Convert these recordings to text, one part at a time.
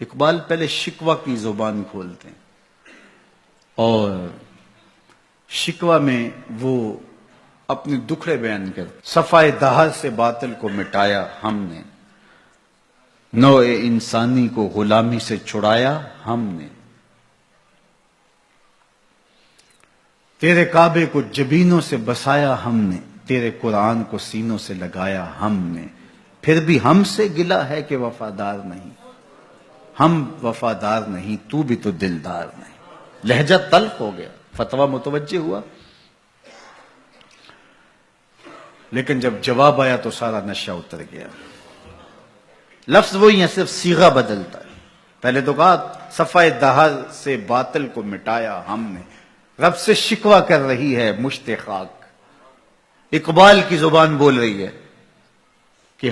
اقبال پہلے شکوہ کی زبان کھولتے ہیں اور شکوہ میں وہ اپنے دکھڑے بیان کرتے، صفائے دہر سے باطل کو مٹایا ہم نے، نوع انسانی کو غلامی سے چھڑایا ہم نے، تیرے کعبے کو جبینوں سے بسایا ہم نے، تیرے قرآن کو سینوں سے لگایا ہم نے، پھر بھی ہم سے گلہ ہے کہ وفادار نہیں، ہم وفادار نہیں، تو بھی تو دلدار نہیں۔ لہجہ تلخ ہو گیا، فتویٰ متوجہ ہوا، لیکن جب جواب آیا تو سارا نشہ اتر گیا۔ لفظ وہی ہے، صرف صیغہ بدلتا ہے۔ پہلے تو کہا صفائے دہر سے باطل کو مٹایا ہم نے، رب سے شکوہ کر رہی ہے مشت خاک، اقبال کی زبان بول رہی ہے کہ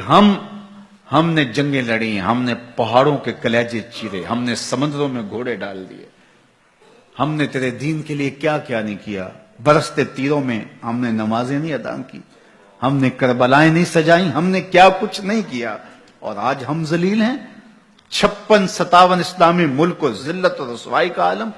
ہم نے جنگیں لڑی، ہم نے پہاڑوں کے کلیجے چیرے، ہم نے سمندروں میں گھوڑے ڈال دیے، ہم نے تیرے دین کے لیے کیا کیا نہیں کیا، برستے تیروں میں ہم نے نمازیں نہیں ادا کی، ہم نے کربلائیں نہیں سجائیں، ہم نے کیا کچھ نہیں کیا، اور آج ہم ذلیل ہیں۔ 56-57 اسلامی ملک کو ذلت و رسوائی کا عالم۔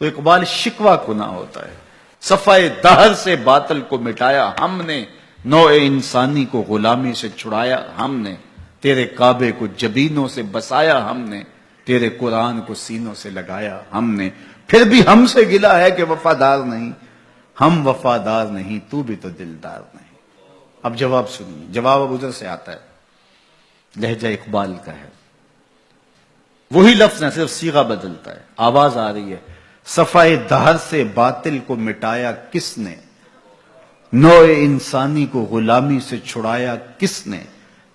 تو اقبال شکوہ کنا ہوتا ہے، صفائے دہر سے باطل کو مٹایا ہم نے، نوع انسانی کو غلامی سے چھڑایا ہم نے، تیرے کعبے کو جبینوں سے بسایا ہم نے، تیرے قرآن کو سینوں سے لگایا ہم نے، پھر بھی ہم سے گلہ ہے کہ وفادار نہیں، ہم وفادار نہیں، تو بھی تو دلدار نہیں۔ اب جواب سنیے، جواب اب ادھر سے آتا ہے، لہجہ اقبال کا ہے، وہی لفظ ہے، صرف صیغہ بدلتا ہے، آواز آ رہی ہے۔ صفائے دہر سے باطل کو مٹایا کس نے، نوع انسانی کو غلامی سے چھڑایا کس نے،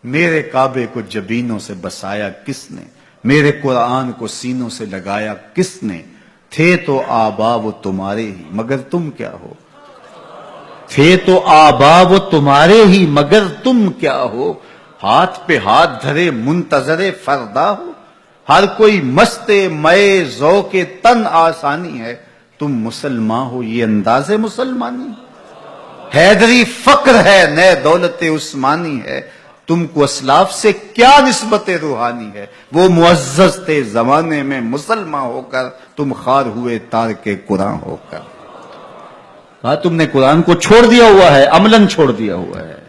میرے کعبے کو جبینوں سے بسایا کس نے، میرے قرآن کو سینوں سے لگایا کس نے، تھے تو آبا وہ تمہارے ہی مگر تم کیا ہو، تھے تو آبا وہ تمہارے ہی مگر تم کیا ہو، ہاتھ پہ ہاتھ دھرے منتظر فردا ہو، ہر کوئی مست مئے ذوق تن آسانی ہے، تم مسلمان ہو یہ انداز مسلمانی، حیدری فقر ہے نئے دولت عثمانی ہے، تم کو اسلاف سے کیا نسبت روحانی ہے، وہ معزز تھے زمانے میں مسلمان ہو کر، تم خار ہوئے تارک قرآن ہو کر۔ ہاں، تم نے قرآن کو چھوڑ دیا ہوا ہے، عملاً چھوڑ دیا ہوا ہے،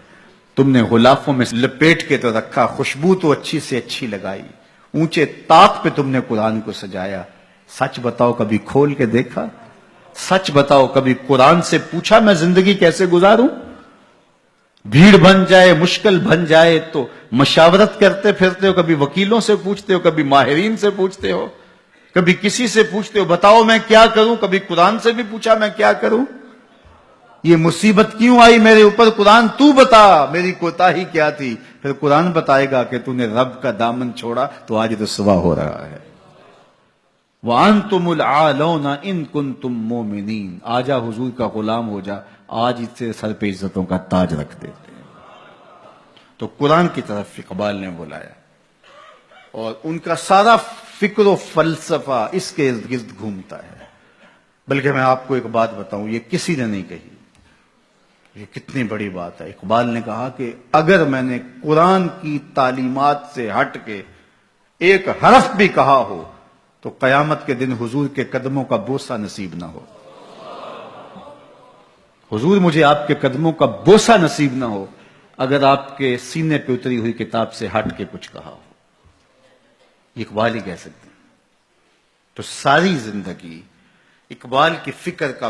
تم نے غلافوں میں لپیٹ کے تو رکھا، خوشبو تو اچھی سے اچھی لگائی، اونچے طاق پہ تم نے قرآن کو سجایا، سچ بتاؤ کبھی کھول کے دیکھا، سچ بتاؤ کبھی قرآن سے پوچھا میں زندگی کیسے گزاروں، بھیڑ بن جائے مشکل بن جائے تو مشاورت کرتے پھرتے ہو، کبھی وکیلوں سے پوچھتے ہو، کبھی ماہرین سے پوچھتے ہو، کبھی کسی سے پوچھتے ہو بتاؤ میں کیا کروں، کبھی قرآن سے بھی پوچھا میں کیا کروں، یہ مصیبت کیوں آئی میرے اوپر، قرآن تو بتا میری کوتاہی کیا تھی، پھر قرآن بتائے گا کہ تو نے رب کا دامن چھوڑا تو آج رسوا ہو رہا ہے۔ وَأَنْتُمُ الْعَالَوْنَ إِن كُنْتُم مُؤْمِنِينَ، آجا حضور کا غلام ہو جا، آج اس سے سر پہ عزتوں کا تاج رکھ دیتے ہیں۔ تو قرآن کی طرف اقبال نے بلایا اور ان کا سارا فکر و فلسفہ اس کے ارد گرد گھومتا ہے۔ بلکہ میں آپ کو ایک بات بتاؤں، یہ کسی نے نہیں کہی، یہ کتنی بڑی بات ہے۔ اقبال نے کہا کہ اگر میں نے قرآن کی تعلیمات سے ہٹ کے ایک حرف بھی کہا ہو تو قیامت کے دن حضور کے قدموں کا بوسہ نصیب نہ ہو، حضور مجھے آپ کے قدموں کا بوسہ نصیب نہ ہو اگر آپ کے سینے پہ اتری ہوئی کتاب سے ہٹ کے کچھ کہا ہو۔ یہ اقبال ہی کہہ سکتے ہیں۔ تو ساری زندگی اقبال کی فکر کا